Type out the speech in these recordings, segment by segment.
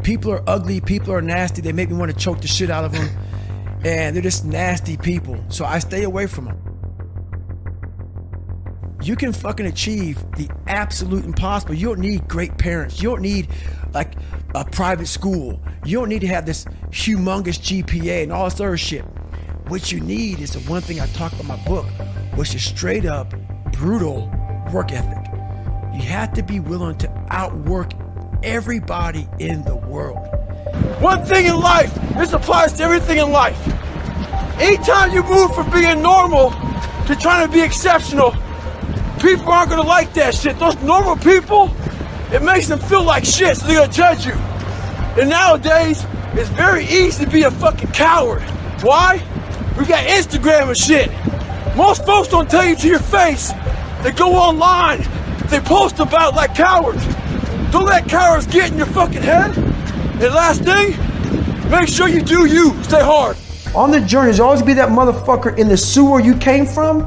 People are ugly, people are nasty, they make me want to choke the shit out of them. And they're just nasty people. So I stay away from them. You can fucking achieve the absolute impossible. You don't need great parents. You don't need like a private school. You don't need to have this humongous GPA and all this other shit. What you need is the one thing I talk about in my book, which is straight up brutal work ethic. You have to be willing to outwork everybody in the world. One thing in life, this applies to everything in life. Anytime you move from being normal to trying to be exceptional, people aren't gonna like that shit. Those normal people, it makes them feel like shit, so they're gonna judge you. And nowadays, it's very easy to be a fucking coward. Why? We got Instagram and shit. Most folks don't tell you to your face. They go online, they post about like cowards. Don't let cowards get in your fucking head. And last thing, make sure you do you. Stay hard. On the journey, there's always be that motherfucker in the sewer you came from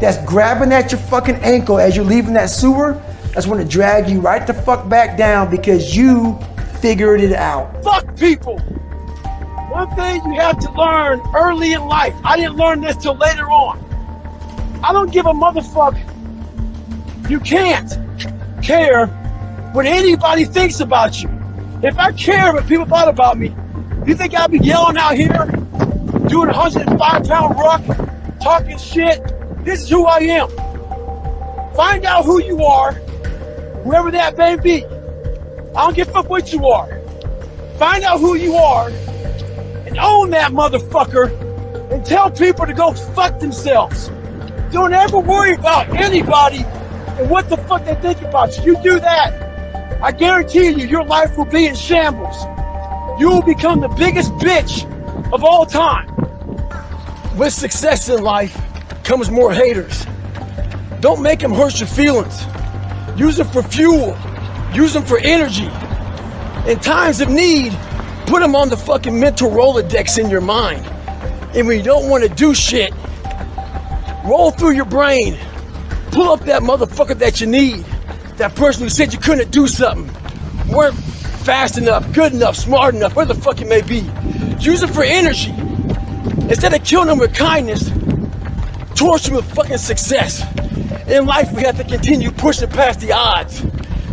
that's grabbing at your fucking ankle as you're leaving that sewer. That's when it drag you right the fuck back down because you figured it out. Fuck people. One thing you have to learn early in life. I didn't learn this till later on. I don't give a motherfucker. You can't care what anybody thinks about you. If I care what people thought about me, you think I'd be yelling out here, doing a 105-pound ruck, talking shit? This is who I am. Find out who you are, whoever that may be. I don't give a fuck what you are. Find out who you are and own that motherfucker and tell people to go fuck themselves. Don't ever worry about anybody and what the fuck they think about you. You do that, I guarantee you, your life will be in shambles. You will become the biggest bitch of all time. With success in life comes more haters. Don't make them hurt your feelings. Use them for fuel. Use them for energy. In times of need, put them on the fucking mental Rolodex in your mind. And when you don't want to do shit, roll through your brain. Pull up that motherfucker that you need. That person who said you couldn't do something. Weren't fast enough, good enough, smart enough, where the fuck it may be. Use it for energy. Instead of killing them with kindness, torch them with fucking success. In life, we have to continue pushing past the odds.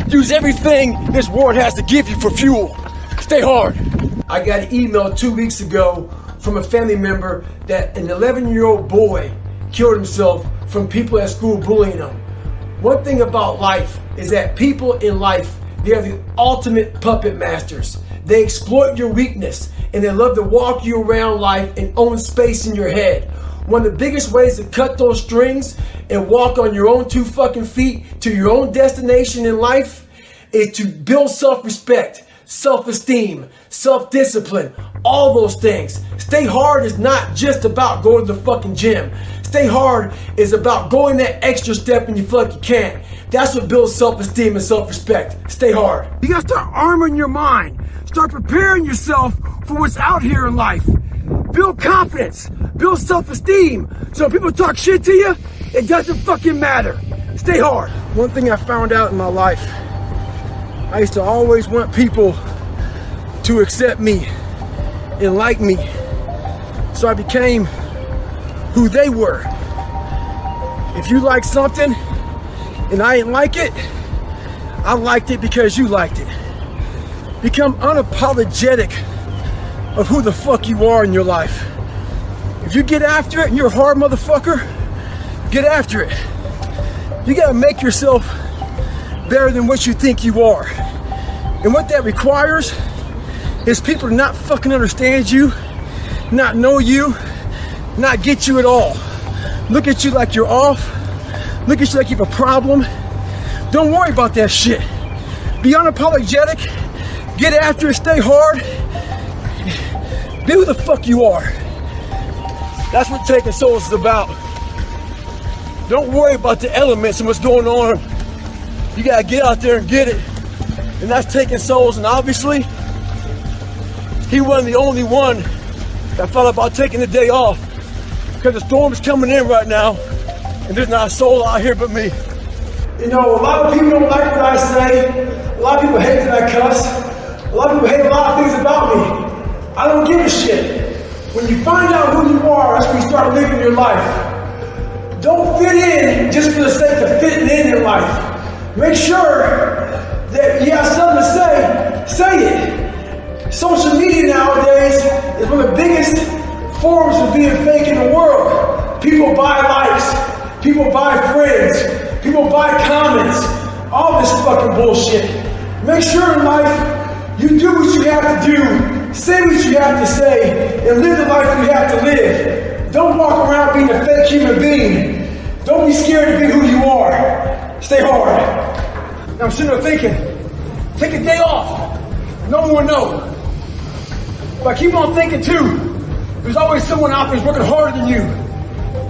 Use everything this world has to give you for fuel. Stay hard. I got an email 2 weeks ago from a family member that an 11-year-old boy killed himself from people at school bullying him. One thing about life is that people in life, they are the ultimate puppet masters. They exploit your weakness and they love to walk you around life and own space in your head. One of the biggest ways to cut those strings and walk on your own 2 fucking feet to your own destination in life is to build self-respect, self-esteem, self-discipline, all those things. Stay hard is not just about going to the fucking gym. Stay hard is about going that extra step when you feel like you can't. That's what builds self-esteem and self-respect. Stay hard. You gotta start arming your mind. Start preparing yourself for what's out here in life. Build confidence. Build self-esteem. So when people talk shit to you, it doesn't fucking matter. Stay hard. One thing I found out in my life, I used to always want people to accept me and like me. So I became who they were. If you like something and I didn't like it, I liked it because you liked it. Become unapologetic of who the fuck you are in your life. If you get after it and you're a hard motherfucker, get after it. You gotta make yourself better than what you think you are. And what that requires is people to not fucking understand you, not know you, not get you at all. Look at you like you're off. Look at you like you have a problem. Don't worry about that shit. Be unapologetic. Get after it. Stay hard. Be who the fuck you are. That's what taking souls is about. Don't worry about the elements and what's going on. You gotta get out there and get it. And that's taking souls. And obviously, he wasn't the only one that thought about taking the day off. Because the storm is coming in right now. And there's not a soul out here but me. You know, a lot of people don't like what I say. A lot of people hate that I cuss. A lot of people hate a lot I don't give a shit. When you find out who you are, that's when you start living your life. Don't fit in just for the sake of fitting in your life. Make sure that you have something to say it. Social media nowadays is one of the biggest forms of being fake in the world. People buy likes, people buy friends, people buy comments, all this fucking bullshit. Make sure in life you do what you have to do, say what you have to say, and live the life you have to live. Don't walk around being a fake human being. Don't be scared to be who you are. Stay hard. Now I'm sitting there thinking, take a day off. No one will know. But I keep on thinking too, there's always someone out there who's working harder than you.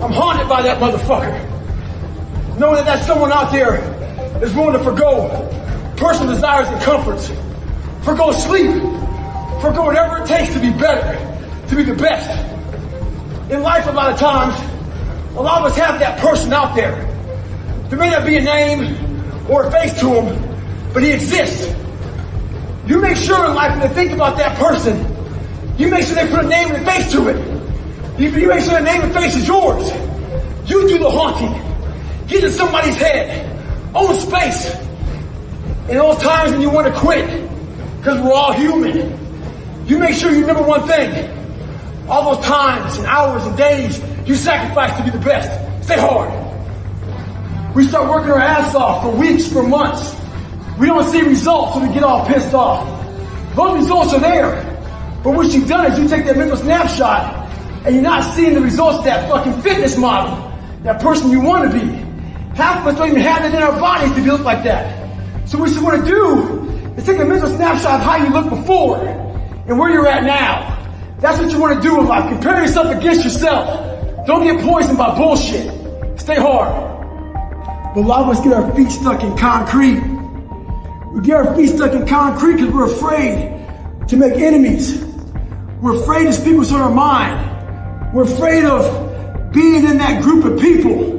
I'm haunted by that motherfucker. Knowing that someone out there is willing to forgo personal desires and comforts, forgo sleep, forgo whatever it takes to be better, to be the best. In life, a lot of times, a lot of us have that person out there. There may not be a name or a face to him, but he exists. You make sure in life when they think about that person, you make sure they put a name and a face to it. You make sure the name and face is yours. You do the haunting. Get in somebody's head. Own space. In those times when you want to quit, because we're all human, you make sure you remember one thing. All those times and hours and days you sacrifice to be the best. Stay hard. We start working our ass off for weeks, for months. We don't see results, so we get all pissed off. Those results are there. But what you've done is you take that mental snapshot and you're not seeing the results of that fucking fitness model, that person you want to be. Half of us don't even have it in our bodies to look like that. So what you want to do is take a mental snapshot of how you looked before and where you're at now. That's what you want to do in life. Compare yourself against yourself. Don't get poisoned by bullshit. Stay hard. But a lot of us get our feet stuck in concrete. We get our feet stuck in concrete because we're afraid to make enemies. We're afraid to speak what's on our mind. We're afraid of being in that group of people.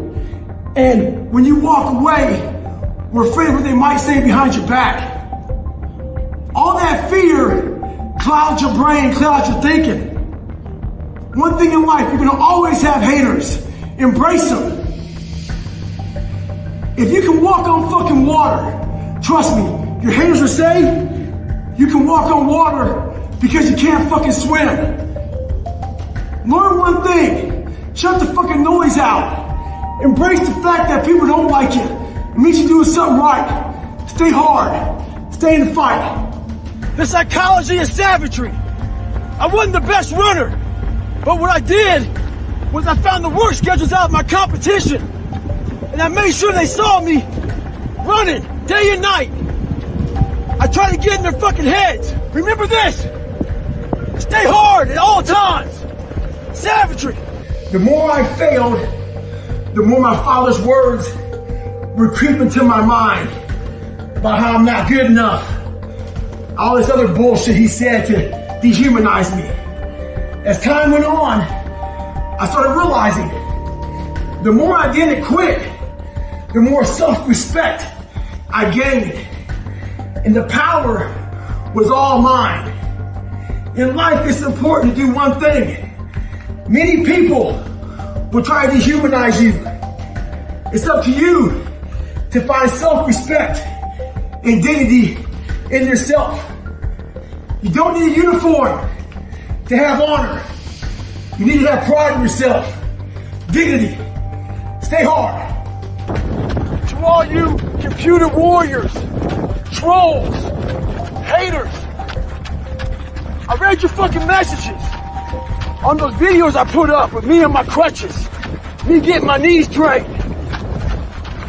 And when you walk away, we're afraid of what they might say behind your back. All that fear clouds your brain, clouds your thinking. One thing in life, you're gonna always have haters. Embrace them. If you can walk on fucking water, trust me, your haters will say you can walk on water because you can't fucking swim. Learn one thing. Shut the fucking noise out. Embrace the fact that people don't like you. It means you're doing something right. Stay hard. Stay in the fight. The psychology of savagery. I wasn't the best runner, but what I did was I found the work schedules out of my competition, and I made sure they saw me running day and night. I tried to get in their fucking heads. Remember this. Stay hard at all times. Savagery. The more I failed, the more my father's words would creep into my mind about how I'm not good enough. All this other bullshit he said to dehumanize me. As time went on, I started realizing the more I didn't quit, the more self-respect I gained. And the power was all mine. In life, it's important to do one thing. Many people will try to dehumanize you. It's up to you to find self-respect and dignity in yourself. You don't need a uniform to have honor. You need to have pride in yourself. Dignity. Stay hard. To all you computer warriors, trolls, haters, I read your fucking messages on those videos I put up with me on my crutches, me getting my knees drained.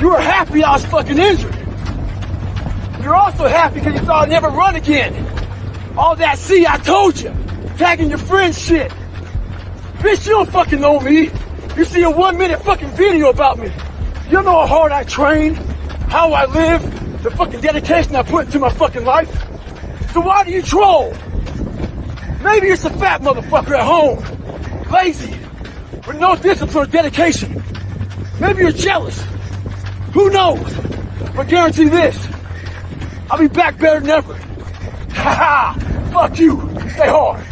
You were happy I was fucking injured. You're also happy because you thought I'd never run again. All that, see, I told you. Tagging your friends shit. Bitch, you don't fucking know me. You see a 1 minute fucking video about me. You don't know how hard I train, how I live, the fucking dedication I put into my fucking life. So why do you troll? Maybe it's a fat motherfucker at home, lazy, with no discipline or dedication. Maybe you're jealous. Who knows? But guarantee this, I'll be back better than ever. Ha ha! Fuck you! Stay hard!